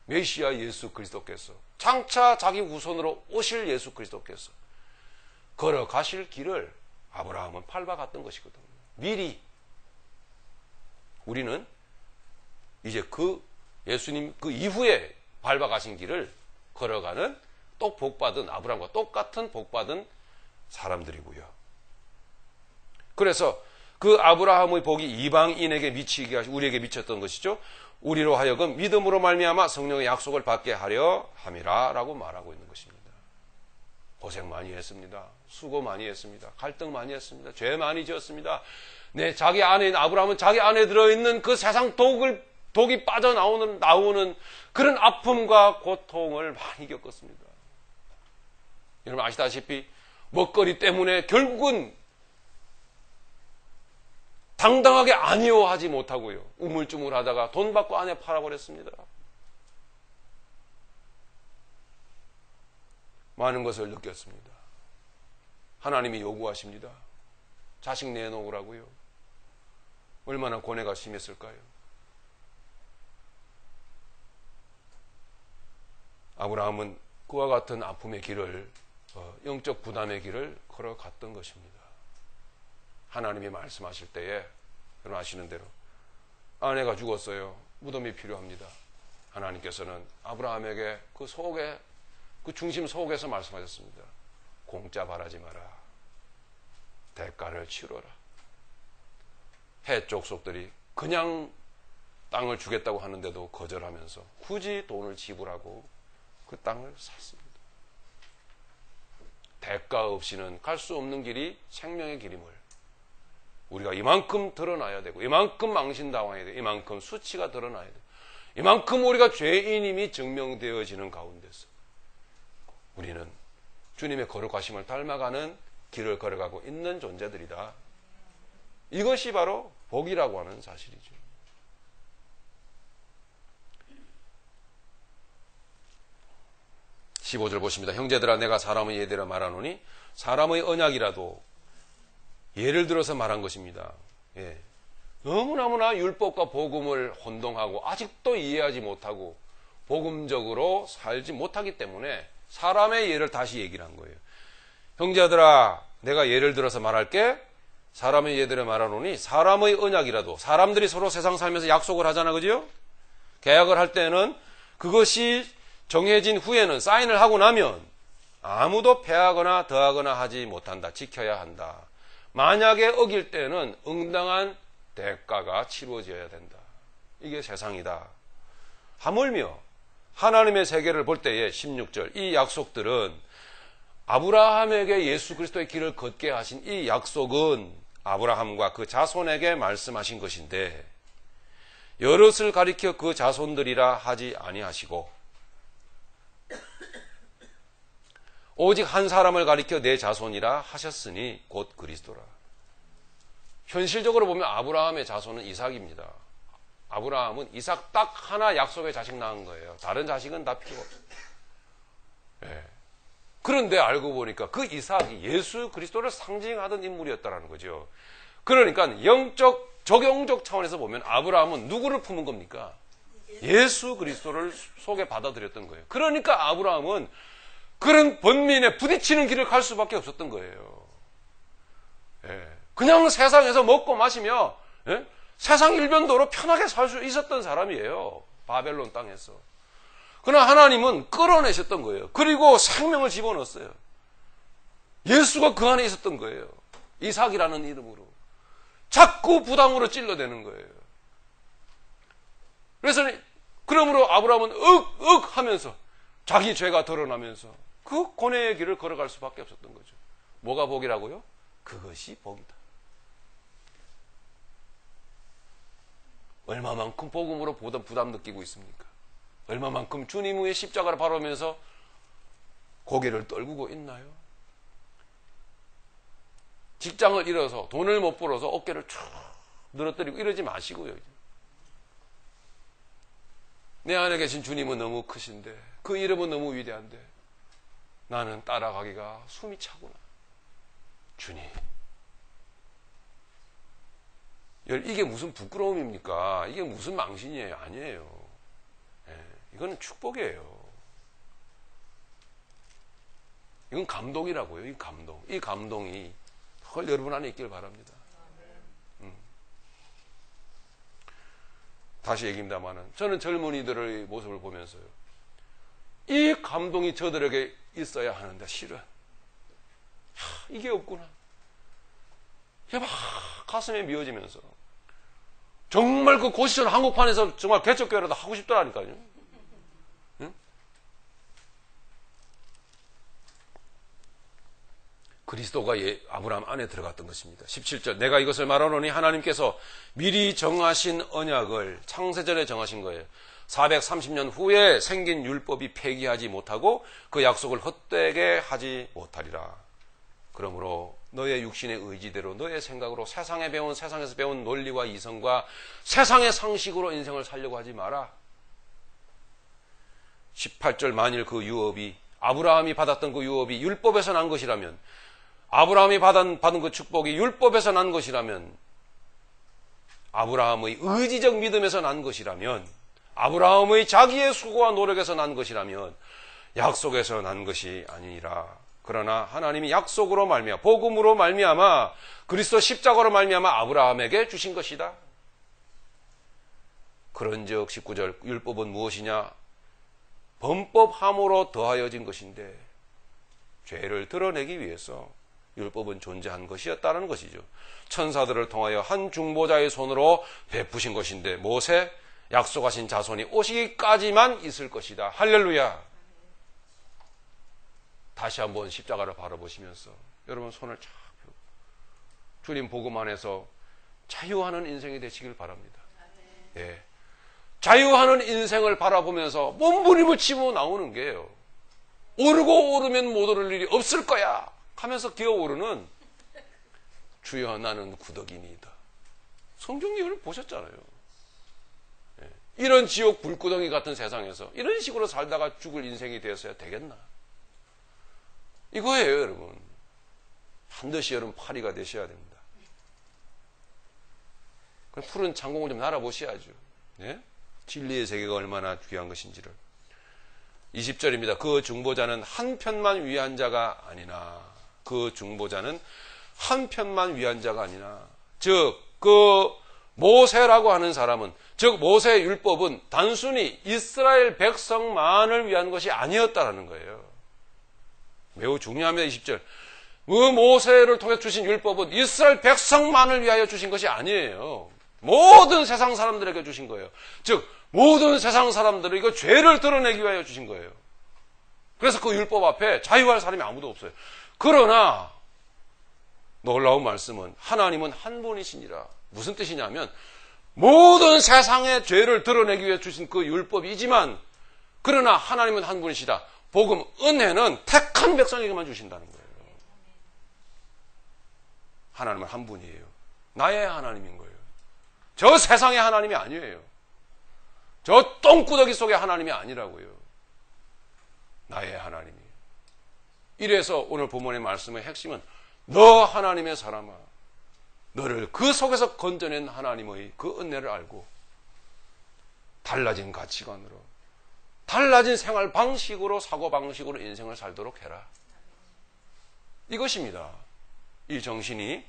메시아 예수 그리스도께서, 장차 자기 후손으로 오실 예수 그리스도께서 걸어가실 길을 아브라함은 밟아갔던 것이거든요. 미리. 우리는 이제 그 예수님 그 이후에 밟아가신 길을 걸어가는 또 복받은, 아브라함과 똑같은 복받은 사람들이고요. 그래서 그 아브라함의 복이 이방인에게 미치게 하시고 우리에게 미쳤던 것이죠. 우리로 하여금 믿음으로 말미암아 성령의 약속을 받게 하려 함이라 라고 말하고 있는 것입니다. 고생 많이 했습니다. 수고 많이 했습니다. 갈등 많이 했습니다. 죄 많이 지었습니다. 네, 자기 안에, 아브라함은 자기 안에 들어있는 그 세상 독이 빠져나오는 그런 아픔과 고통을 많이 겪었습니다. 여러분 아시다시피 먹거리 때문에 결국은 당당하게 아니요 하지 못하고요. 우물쭈물하다가 돈 받고 아내 팔아버렸습니다. 많은 것을 느꼈습니다. 하나님이 요구하십니다. 자식 내놓으라고요. 얼마나 고뇌가 심했을까요? 아브라함은 그와 같은 아픔의 길을, 영적 부담의 길을 걸어갔던 것입니다. 하나님이 말씀하실 때에 여러분 아시는 대로 아내가 죽었어요. 무덤이 필요합니다. 하나님께서는 아브라함에게 그 중심 속에서 말씀하셨습니다. 공짜 바라지 마라. 대가를 치러라. 해 족속들이 그냥 땅을 주겠다고 하는데도 거절하면서 굳이 돈을 지불하고 그 땅을 샀습니다. 대가 없이는 갈 수 없는 길이 생명의 길임을 우리가 이만큼 드러나야 되고, 이만큼 망신당해야 되고, 이만큼 수치가 드러나야 되고, 이만큼 우리가 죄인임이 증명되어지는 가운데서 우리는 주님의 거룩하심을 닮아가는 길을 걸어가고 있는 존재들이다. 이것이 바로 복이라고 하는 사실이죠. (15절) 보십니다. 형제들아 내가 사람의 예대로 말하노니 사람의 언약이라도 예를 들어서 말한 것입니다. 예. 너무너무나 율법과 복음을 혼동하고 아직도 이해하지 못하고 복음적으로 살지 못하기 때문에 사람의 예를 다시 얘기를 한 거예요. 형제들아 내가 예를 들어서 말할게. 사람의 예대로 말하노니 사람의 언약이라도, 사람들이 서로 세상 살면서 약속을 하잖아, 그죠? 계약을 할 때는 그것이 정해진 후에는, 사인을 하고 나면 아무도 폐하거나 더하거나 하지 못한다. 지켜야 한다. 만약에 어길 때는 응당한 대가가 치루어져야 된다. 이게 세상이다. 하물며 하나님의 세계를 볼 때에 16절 이 약속들은 아브라함에게 예수 그리스도의 길을 걷게 하신 이 약속은 아브라함과 그 자손에게 말씀하신 것인데 여럿을 가리켜 그 자손들이라 하지 아니하시고 오직 한 사람을 가리켜 내 자손이라 하셨으니 곧 그리스도라. 현실적으로 보면 아브라함의 자손은 이삭입니다. 아브라함은 이삭 딱 하나 약속의 자식 낳은 거예요. 다른 자식은 다 필요 없어요. 네. 그런데 알고 보니까 그 이삭이 예수 그리스도를 상징하던 인물이었다는 거죠. 그러니까 영적, 적용적 차원에서 보면 아브라함은 누구를 품은 겁니까? 예수 그리스도를 속에 받아들였던 거예요. 그러니까 아브라함은 그런 번민에 부딪히는 길을 갈 수밖에 없었던 거예요. 예. 그냥 세상에서 먹고 마시며 세상 일변도로 편하게 살 수 있었던 사람이에요. 바벨론 땅에서. 그러나 하나님은 끌어내셨던 거예요. 그리고 생명을 집어넣었어요. 예수가 그 안에 있었던 거예요. 이삭이라는 이름으로. 자꾸 부담으로 찔러대는 거예요. 그래서 그러므로 아브라함은 윽 하면서 자기 죄가 드러나면서 그 고뇌의 길을 걸어갈 수밖에 없었던 거죠. 뭐가 복이라고요? 그것이 복이다. 얼마만큼 복음으로 부담 느끼고 있습니까? 얼마만큼 주님 위에 십자가를 바라보면서 고개를 떨구고 있나요? 직장을 잃어서 돈을 못 벌어서 어깨를 쭉 늘어뜨리고 이러지 마시고요. 내 안에 계신 주님은 너무 크신데, 그 이름은 너무 위대한데 나는 따라가기가 숨이 차구나. 주님, 이게 무슨 부끄러움입니까? 이게 무슨 망신이에요? 아니에요. 이건 축복이에요. 이건 감동이라고요. 이 감동. 이 감동이 여러분 안에 있길 바랍니다. 다시 얘기입니다만은 저는 젊은이들의 모습을 보면서요, 이 감동이 저들에게 있어야 하는데 실은 이게 없구나. 이게 막 가슴에 미어지면서 정말 그 고시원 한국판에서 정말 개척교회라도 하고 싶더라니까요. 응? 그리스도가 아브라함 안에 들어갔던 것입니다. 17절, 내가 이것을 말하노니 하나님께서 미리 정하신 언약을 창세전에 정하신 거예요. 430년 후에 생긴 율법이 폐기하지 못하고 그 약속을 헛되게 하지 못하리라. 그러므로 너의 육신의 의지대로, 너의 생각으로 세상에서 배운 논리와 이성과 세상의 상식으로 인생을 살려고 하지 마라. 18절, 만일 그 유업이, 아브라함이 받았던 그 유업이 율법에서 난 것이라면, 아브라함이 받은 그 축복이 율법에서 난 것이라면, 아브라함의 의지적 믿음에서 난 것이라면, 아브라함의 자기의 수고와 노력에서 난 것이라면 약속에서 난 것이 아니니라. 그러나 하나님이 약속으로 말미암아, 복음으로 말미암아, 그리스도 십자가로 말미암아 아브라함에게 주신 것이다. 그런즉 19절, 율법은 무엇이냐? 범법함으로 더하여진 것인데 죄를 드러내기 위해서 율법은 존재한 것이었다는 것이죠. 천사들을 통하여 한 중보자의 손으로 베푸신 것인데 모세 약속하신 자손이 오시기까지만 있을 것이다. 할렐루야. 다시 한번 십자가를 바라보시면서 여러분 손을 쫙 펴고 주님 복음 안에서 자유하는 인생이 되시길 바랍니다. 예. 자유하는 인생을 바라보면서 몸부림을 치고 나오는 게요, 오르고 오르면 못 오를 일이 없을 거야 하면서 기어오르는 주여 나는 구더기니이다. 성경 얘기를 보셨잖아요. 예. 이런 지옥 불구덩이 같은 세상에서 이런 식으로 살다가 죽을 인생이 되었어야 되겠나? 이거예요, 여러분. 반드시 여러분 파리가 되셔야 됩니다. 푸른 창공을 좀 날아보셔야죠. 예? 진리의 세계가 얼마나 귀한 것인지를. 20절입니다. 그 중보자는 한 편만 위한 자가 아니나, 그 중보자는 한 편만 위한 자가 아니나, 즉 그 모세라고 하는 사람은, 즉 모세의 율법은 단순히 이스라엘 백성만을 위한 것이 아니었다라는 거예요. 매우 중요합니다. 20절. 그 모세를 통해 주신 율법은 이스라엘 백성만을 위하여 주신 것이 아니에요. 모든 세상 사람들에게 주신 거예요. 즉 모든 세상 사람들은 이거 죄를 드러내기 위하여 주신 거예요. 그래서 그 율법 앞에 자유할 사람이 아무도 없어요. 그러나 놀라운 말씀은 하나님은 한 분이시니라. 무슨 뜻이냐면 모든 세상의 죄를 드러내기 위해 주신 그 율법이지만, 그러나 하나님은 한 분이시다. 복음, 은혜는 택한 백성에게만 주신다는 거예요. 하나님은 한 분이에요. 나의 하나님인 거예요. 저 세상의 하나님이 아니에요. 저 똥구더기 속의 하나님이 아니라고요. 나의 하나님이에요. 이래서 오늘 본문의 말씀의 핵심은 너 하나님의 사람아, 너를 그 속에서 건져낸 하나님의 그 은혜를 알고 달라진 가치관으로, 달라진 생활 방식으로, 사고 방식으로 인생을 살도록 해라. 이것입니다. 이 정신이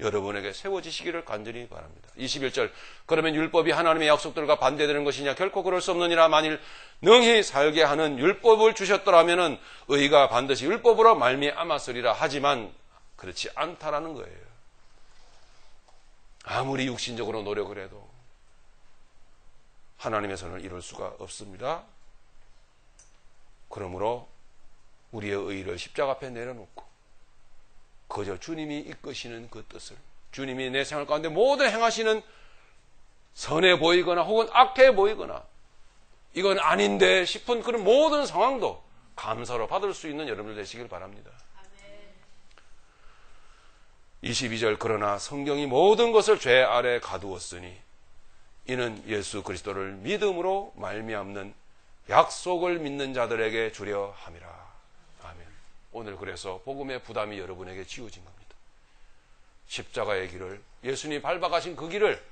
여러분에게 세워지시기를 간절히 바랍니다. 21절, 그러면 율법이 하나님의 약속들과 반대되는 것이냐? 결코 그럴 수 없느니라. 만일 능히 살게 하는 율법을 주셨더라면 의가 반드시 율법으로 말미암았으리라. 하지만 그렇지 않다라는 거예요. 아무리 육신적으로 노력을 해도 하나님의 선을 이룰 수가 없습니다. 그러므로 우리의 의의를 십자가 앞에 내려놓고 그저 주님이 이끄시는 그 뜻을, 주님이 내 생활 가운데 모든 행하시는 선해 보이거나 혹은 악해 보이거나 이건 아닌데 싶은 그런 모든 상황도 감사로 받을 수 있는 여러분들 되시길 바랍니다. 22절 그러나 성경이 모든 것을 죄 아래 가두었으니 이는 예수 그리스도를 믿음으로 말미암는 약속을 믿는 자들에게 주려 함이라. 아멘. 오늘 그래서 복음의 부담이 여러분에게 지워진 겁니다. 십자가의 길을, 예수님이 밟아가신 그 길을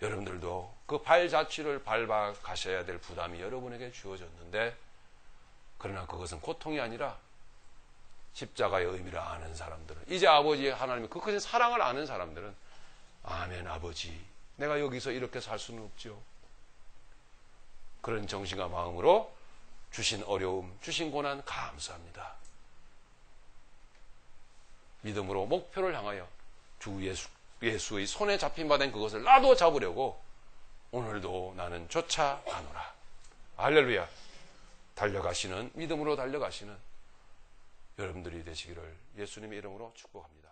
여러분들도 그 발자취를 밟아 가셔야 될 부담이 여러분에게 주어졌는데, 그러나 그것은 고통이 아니라 십자가의 의미를 아는 사람들은, 이제 아버지 하나님의 그 크신 사랑을 아는 사람들은 아멘 아버지, 내가 여기서 이렇게 살 수는 없죠. 그런 정신과 마음으로 주신 어려움, 주신 고난 감사합니다. 믿음으로 목표를 향하여 주 예수의 손에 잡힌 바 된 그것을 나도 잡으려고 오늘도 나는 쫓아가노라. 할렐루야. 달려가시는, 믿음으로 달려가시는 여러분들이 되시기를 예수님의 이름으로 축복합니다.